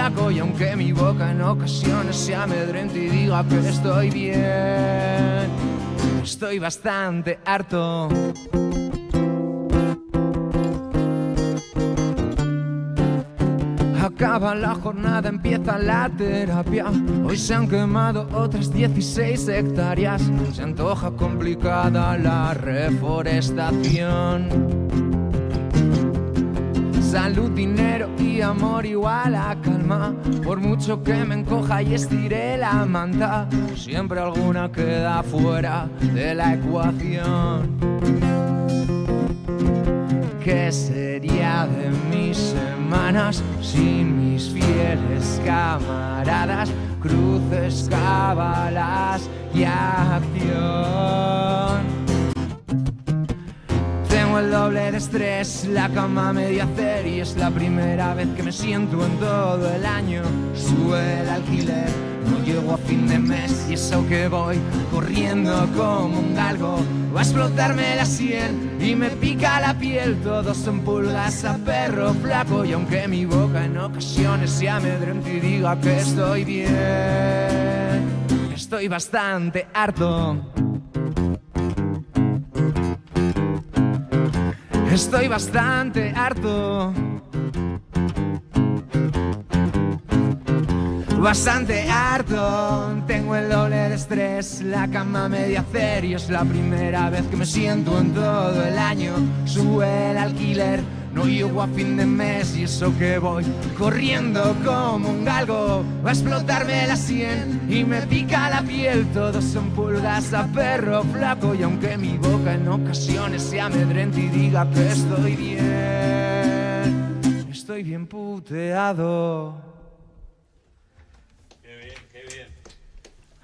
flaco, y aunque mi boca en ocasiones se amedrente y diga que estoy bien, estoy bastante harto. Acaba la jornada, empieza la terapia. Hoy se han quemado otras 16 hectáreas. Se antoja complicada la reforestación. Salud, dinero y amor igual a calma. Por mucho que me encoja y estire la manta, siempre alguna queda fuera de la ecuación. ¿Qué sería de mis semanas sin mis fieles camaradas? Cruces, cábalas y acción. Tengo el doble de estrés, la cama media hacer, y es la primera vez que me siento en todo el año. Sube el alquiler, no llego a fin de mes, y eso que voy corriendo como un galgo. Va a explotarme la sien y me pica la piel. Todos son pulgas a perro flaco, y aunque mi boca en ocasiones se amedrente y diga que estoy bien, estoy bastante harto. Estoy bastante harto. Bastante harto, tengo el doble de estrés, la cama media hacer, y es la primera vez que me siento en todo el año. Sube el alquiler, no llego a fin de mes, y eso que voy corriendo como un galgo. Va a explotarme la sien y me pica la piel. Todos son pulgas a perro flaco, y aunque mi boca en ocasiones se amedrente y diga que estoy bien puteado.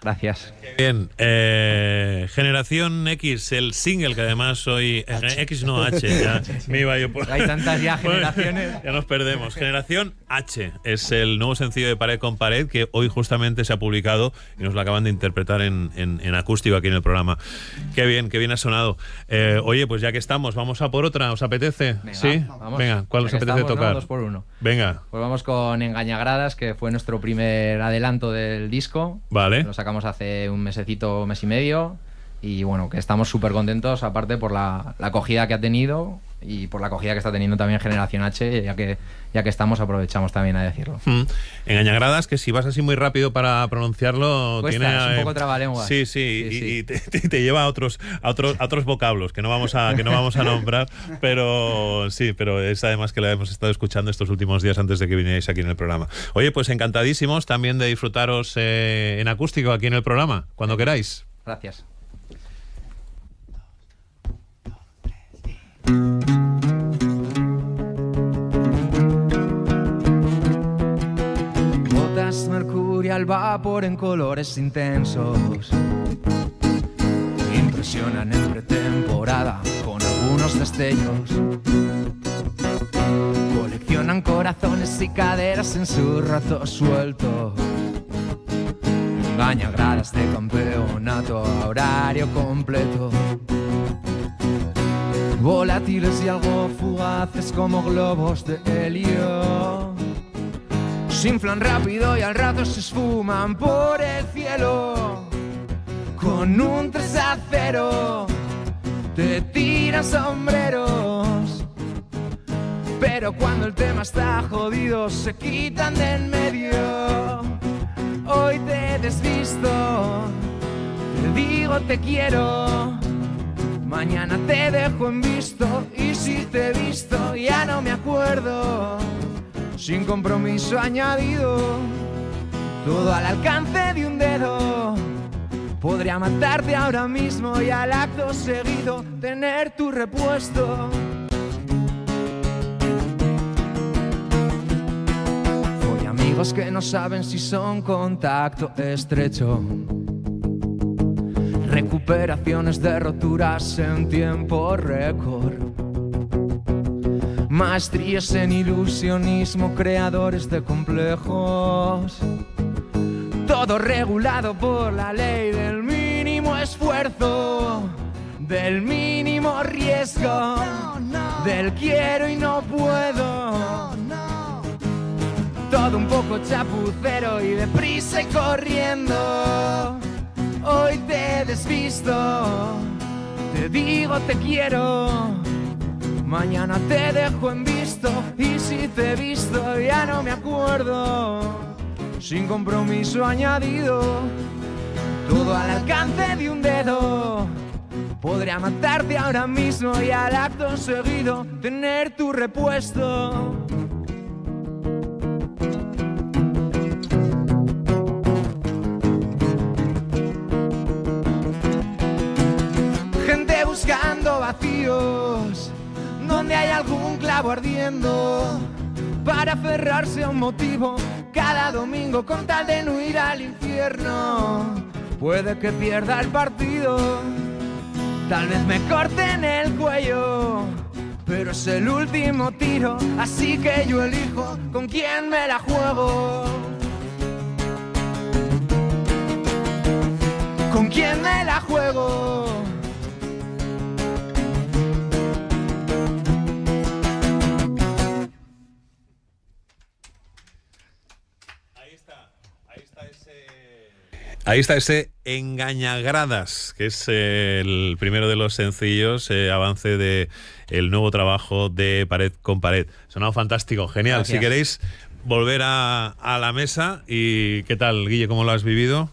Gracias. Bien, Generación X, el single que además hoy... X no, H, ya me iba yo por... Hay tantas ya generaciones. Bueno, ya nos perdemos. Generación H es el nuevo sencillo de Pared con Pared, que hoy justamente se ha publicado y nos lo acaban de interpretar en acústico aquí en el programa. Qué bien ha sonado. Oye, pues ya que estamos, vamos a por otra, ¿os apetece? Venga, ¿sí? Vamos. Venga, ¿cuál os apetece tocar? ¿No? 2 por 1. Venga. Pues vamos con Engañagradas, que fue nuestro primer adelanto del disco. Vale. Lo sacamos hace un mesecito, mes y medio, y bueno, que estamos súper contentos, aparte por la acogida que ha tenido y por la acogida que está teniendo también Generación H, ya que estamos, aprovechamos también a decirlo. Engañagradas, que si vas así muy rápido para pronunciarlo, cuesta, tiene es un poco trabalenguas. Sí, y te lleva a otros vocablos que no vamos a nombrar, pero sí, pero es además que la hemos estado escuchando estos últimos días antes de que vinierais aquí en el programa. Oye, pues encantadísimos también de disfrutaros en acústico aquí en el programa, cuando queráis. Gracias. Botas mercurio al vapor en colores intensos, impresionan en pretemporada con algunos destellos. Coleccionan corazones y caderas en sus ratos sueltos. Engañagradas de campeonato a horario completo. Volátiles y algo fugaces como globos de helio. Se inflan rápido y al rato se esfuman por el cielo. Con un 3-0 te tiran sombreros, pero cuando el tema está jodido se quitan de en medio. Hoy te he desvisto, te digo te quiero. Mañana te dejo en visto, y si te he visto ya no me acuerdo. Sin compromiso añadido, todo al alcance de un dedo. Podría matarte ahora mismo y al acto seguido tener tu repuesto. Soy amigos que no saben si son contacto estrecho. Recuperaciones de roturas en tiempo récord. Maestrías en ilusionismo, creadores de complejos. Todo regulado por la ley del mínimo esfuerzo, del mínimo riesgo, del quiero y no puedo. todo un poco chapucero y deprisa y corriendo. Hoy te desvisto, te digo te quiero, mañana te dejo en visto, y si te he visto ya no me acuerdo. Sin compromiso añadido, todo al alcance de un dedo. Podría matarte ahora mismo y al acto seguido tener tu repuesto. Gente buscando vacíos donde hay algún clavo ardiendo, para aferrarse a un motivo cada domingo con tal de no ir al infierno. Puede que pierda el partido, tal vez me corten el cuello, pero es el último tiro, así que yo elijo con quién me la juego. ¿Con quién me la juego? Ahí está ese Engañagradas, que es el primero de los sencillos, avance de el nuevo trabajo de Pared con Pared. Sonado fantástico, genial. Gracias. Si queréis volver a la mesa, y ¿qué tal, Guille? ¿Cómo lo has vivido?